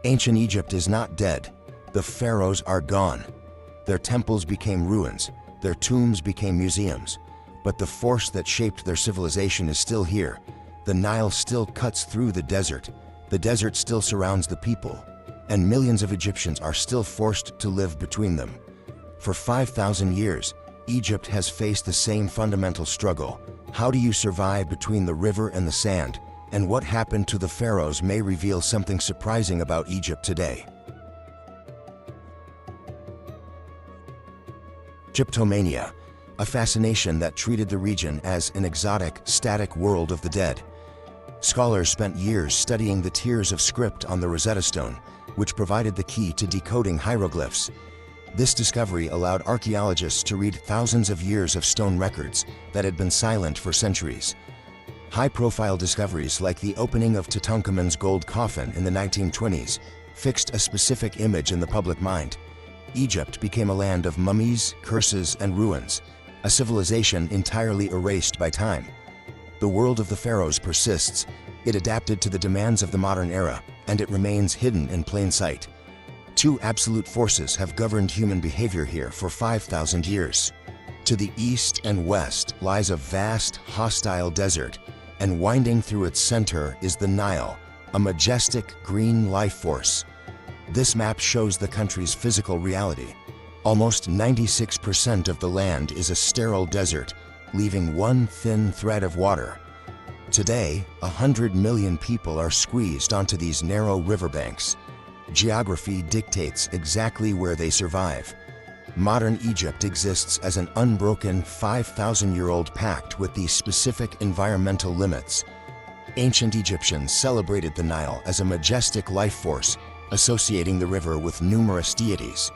Ancient Egypt is not dead. The pharaohs are gone. Their temples became ruins. Their tombs became museums. But the force that shaped their civilization is still here. The Nile still cuts through the desert. The desert still surrounds the people. And millions of Egyptians are still forced to live between them. For 5,000 years, Egypt has faced the same fundamental struggle. How do you survive between the river and the sand? And what happened to the pharaohs may reveal something surprising about Egypt today. Egyptomania, a fascination that treated the region as an exotic, static world of the dead. Scholars spent years studying the tiers of script on the Rosetta Stone, which provided the key to decoding hieroglyphs. This discovery allowed archaeologists to read thousands of years of stone records that had been silent for centuries. High-profile discoveries like the opening of Tutankhamun's gold coffin in the 1920s fixed a specific image in the public mind. Egypt became a land of mummies, curses, and ruins, a civilization entirely erased by time. The world of the pharaohs persists. It adapted to the demands of the modern era, and it remains hidden in plain sight. Two absolute forces have governed human behavior here for 5,000 years. To the east and west lies a vast, hostile desert, and winding through its center is the Nile, a majestic green life force. This map shows the country's physical reality. Almost 96% of the land is a sterile desert, leaving one thin thread of water. Today, 100 million people are squeezed onto these narrow riverbanks. Geography dictates exactly where they survive. Modern Egypt exists as an unbroken 5,000-year-old pact with these specific environmental limits. Ancient Egyptians celebrated the Nile as a majestic life force, associating the river with numerous deities.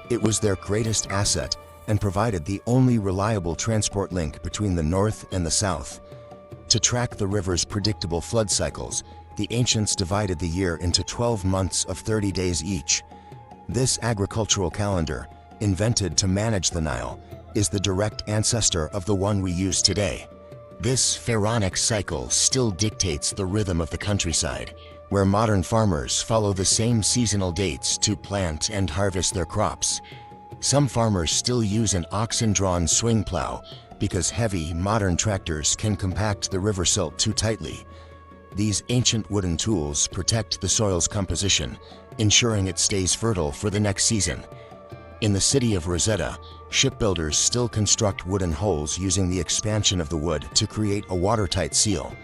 It was their greatest asset and provided the only reliable transport link between the north and the south. To track the river's predictable flood cycles, the ancients divided the year into 12 months of 30 days each. This agricultural calendar, invented to manage the Nile, is the direct ancestor of the one we use today. This pharaonic cycle still dictates the rhythm of the countryside, where modern farmers follow the same seasonal dates to plant and harvest their crops. Some farmers still use an oxen-drawn swing plow because heavy, modern tractors can compact the river silt too tightly. These ancient wooden tools protect the soil's composition, ensuring it stays fertile for the next season. In the city of Rosetta, shipbuilders still construct wooden hulls using the expansion of the wood to create a watertight seal.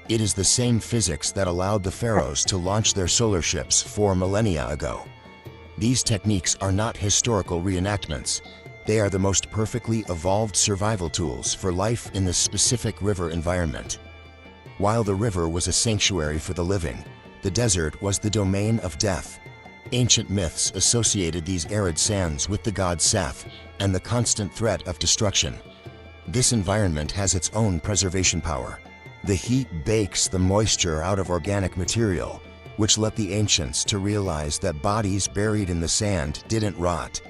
It is the same physics that allowed the pharaohs to launch their solar ships 4 millennia ago. These techniques are not historical reenactments. They are the most perfectly evolved survival tools for life in this specific river environment. While the river was a sanctuary for the living, the desert was the domain of death. Ancient myths associated these arid sands with the god Seth and the constant threat of destruction. This environment has its own preservation power. The heat bakes the moisture out of organic material, which led the ancients to realize that bodies buried in the sand didn't rot.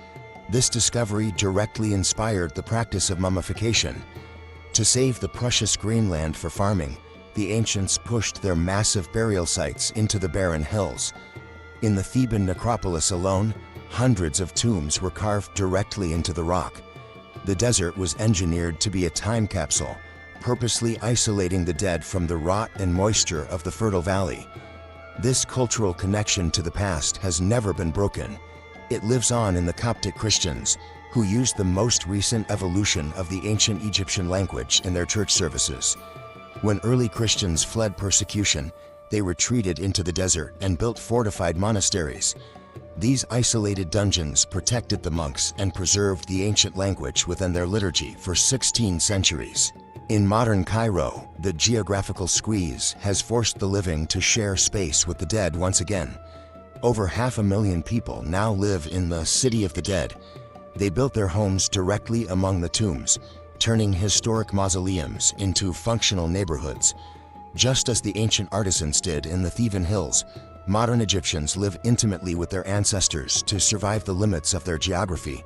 This discovery directly inspired the practice of mummification. To save the precious green land for farming, the ancients pushed their massive burial sites into the barren hills. In the Theban necropolis alone, hundreds of tombs were carved directly into the rock. The desert was engineered to be a time capsule, purposely isolating the dead from the rot and moisture of the fertile valley. This cultural connection to the past has never been broken. It lives on in the Coptic Christians, who used the most recent evolution of the ancient Egyptian language in their church services. When early Christians fled persecution, they retreated into the desert and built fortified monasteries. These isolated dungeons protected the monks and preserved the ancient language within their liturgy for 16 centuries. In modern Cairo, the geographical squeeze has forced the living to share space with the dead once again. Over 500,000 people now live in the City of the Dead. They built their homes directly among the tombs, turning historic mausoleums into functional neighborhoods. Just as the ancient artisans did in the Theban hills, modern Egyptians live intimately with their ancestors to survive the limits of their geography.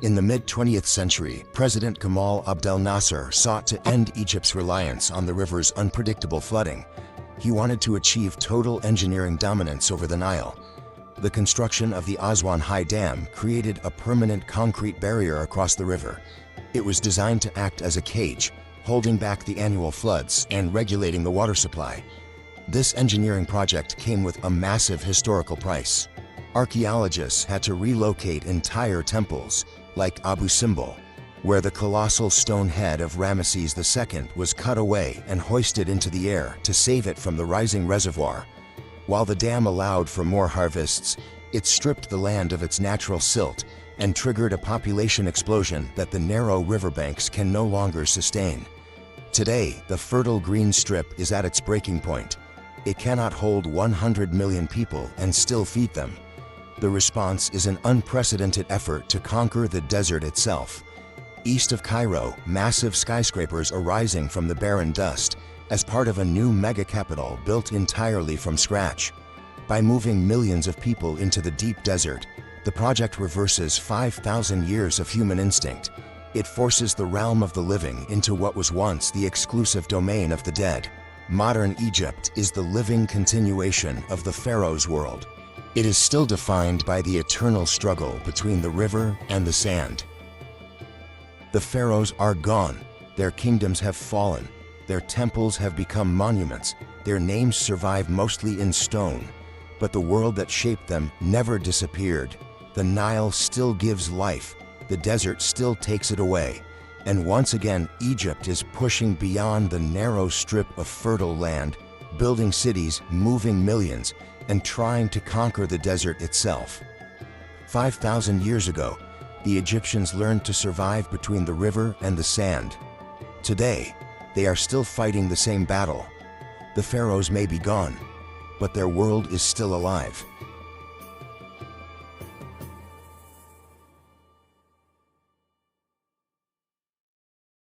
In the mid-20th century, President Gamal Abdel Nasser sought to end Egypt's reliance on the river's unpredictable flooding. He wanted to achieve total engineering dominance over the Nile. The construction of the Aswan High Dam created a permanent concrete barrier across the river. It was designed to act as a cage, holding back the annual floods and regulating the water supply. This engineering project came with a massive historical price. Archaeologists had to relocate entire temples, like Abu Simbel, where the colossal stone head of Ramesses II was cut away and hoisted into the air to save it from the rising reservoir. While the dam allowed for more harvests, it stripped the land of its natural silt and triggered a population explosion that the narrow riverbanks can no longer sustain. Today, the fertile green strip is at its breaking point. It cannot hold 100 million people and still feed them. The response is an unprecedented effort to conquer the desert itself. East of Cairo, massive skyscrapers are rising from the barren dust as part of a new mega-capital built entirely from scratch. By moving millions of people into the deep desert, the project reverses 5,000 years of human instinct. It forces the realm of the living into what was once the exclusive domain of the dead. Modern Egypt is the living continuation of the Pharaohs' world. It is still defined by the eternal struggle between the river and the sand. The Pharaohs are gone. Their kingdoms have fallen. Their temples have become monuments. Their names survive mostly in stone. But the world that shaped them never disappeared. The Nile still gives life. The desert still takes it away. And once again, Egypt is pushing beyond the narrow strip of fertile land, building cities, moving millions, and trying to conquer the desert itself. 5,000 years ago, the Egyptians learned to survive between the river and the sand. Today, they are still fighting the same battle. The pharaohs may be gone, but their world is still alive.